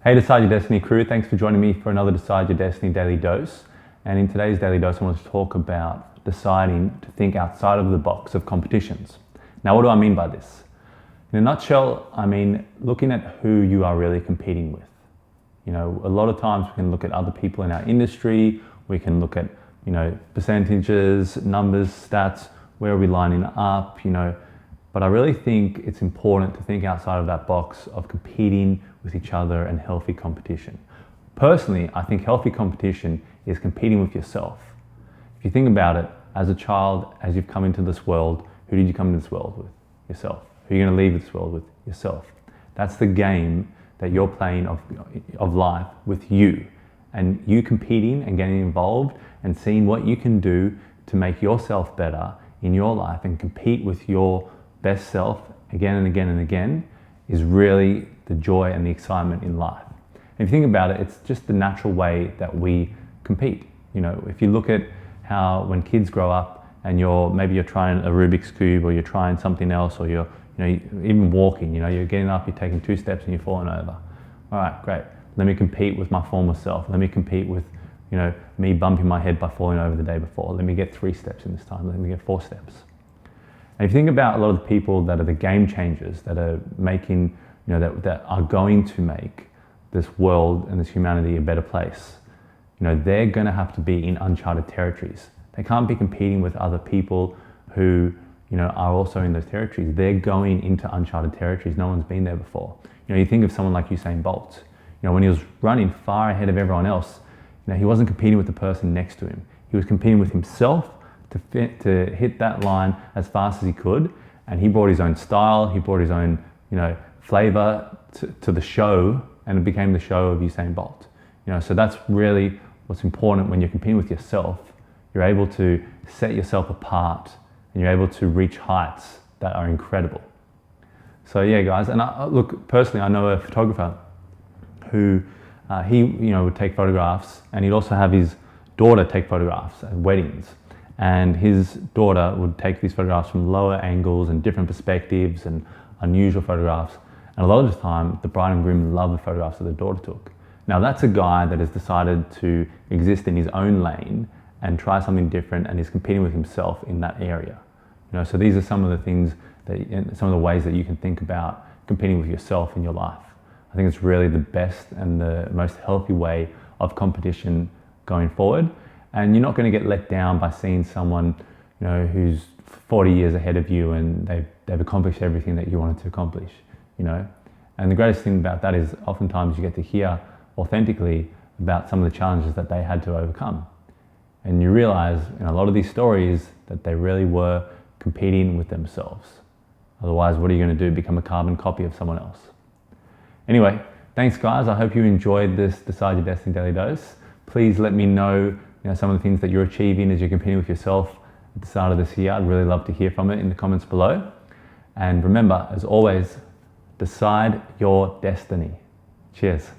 Hey Decide Your Destiny crew, thanks for joining me for another Decide Your Destiny Daily Dose. And in today's Daily Dose, I want to talk about deciding to think outside of the box of competitions. Now, what do I mean by this? In a nutshell, I mean looking at who you are really competing with. You know, a lot of times we can look at other people in our industry, we can look at, percentages, numbers, stats, where are we lining up, but I really think it's important to think outside of that box of competing with each other and healthy competition. Personally, I think healthy competition is competing with yourself. If you think about it, as a child, as you've come into this world, who did you come into this world with? Yourself. Who are you going to leave this world with? Yourself. That's the game that you're playing of life with you. And you competing and getting involved and seeing what you can do to make yourself better in your life and compete with your best self again and again and again is really the joy and the excitement in life. And if you think about it, it's just the natural way that we compete. If you look at how when kids grow up and maybe you're trying a Rubik's Cube or you're trying something else, or you're even walking, you're getting up, you're taking 2 steps and you're falling over. All right, great. Let me compete with my former self. Let me compete with, me bumping my head by falling over the day before. Let me get 3 steps in this time. Let me get 4 steps. And if you think about a lot of the people that are the game changers, that are making, that are going to make this world and this humanity a better place, they're going to have to be in uncharted territories. They can't be competing with other people who, are also in those territories. They're going into uncharted territories. No one's been there before. You think of someone like Usain Bolt. When he was running far ahead of everyone else, he wasn't competing with the person next to him. He was competing with himself to hit that line as fast as he could, and he brought his own style, he brought his own flavor to the show, and it became the show of Usain Bolt. So that's really what's important when you're competing with yourself. You're able to set yourself apart, and you're able to reach heights that are incredible. So yeah, guys, and look, personally, I know a photographer who he would take photographs, and he'd also have his daughter take photographs at weddings. And his daughter would take these photographs from lower angles and different perspectives and unusual photographs. And a lot of the time, the bride and groom love the photographs that the daughter took. Now that's a guy that has decided to exist in his own lane and try something different, and is competing with himself in that area. So these are some of the things some of the ways that you can think about competing with yourself in your life. I think it's really the best and the most healthy way of competition going forward. And you're not going to get let down by seeing someone, who's 40 years ahead of you and they've accomplished everything that you wanted to accomplish, And the greatest thing about that is oftentimes you get to hear authentically about some of the challenges that they had to overcome. And you realize in a lot of these stories that they really were competing with themselves. Otherwise, what are you going to do? Become a carbon copy of someone else? Anyway, thanks guys. I hope you enjoyed this Decide Your Destiny Daily Dose. Please let me know, some of the things that you're achieving as you're competing with yourself at the start of this year. I'd really love to hear from it in the comments below. And remember, as always, decide your destiny. Cheers.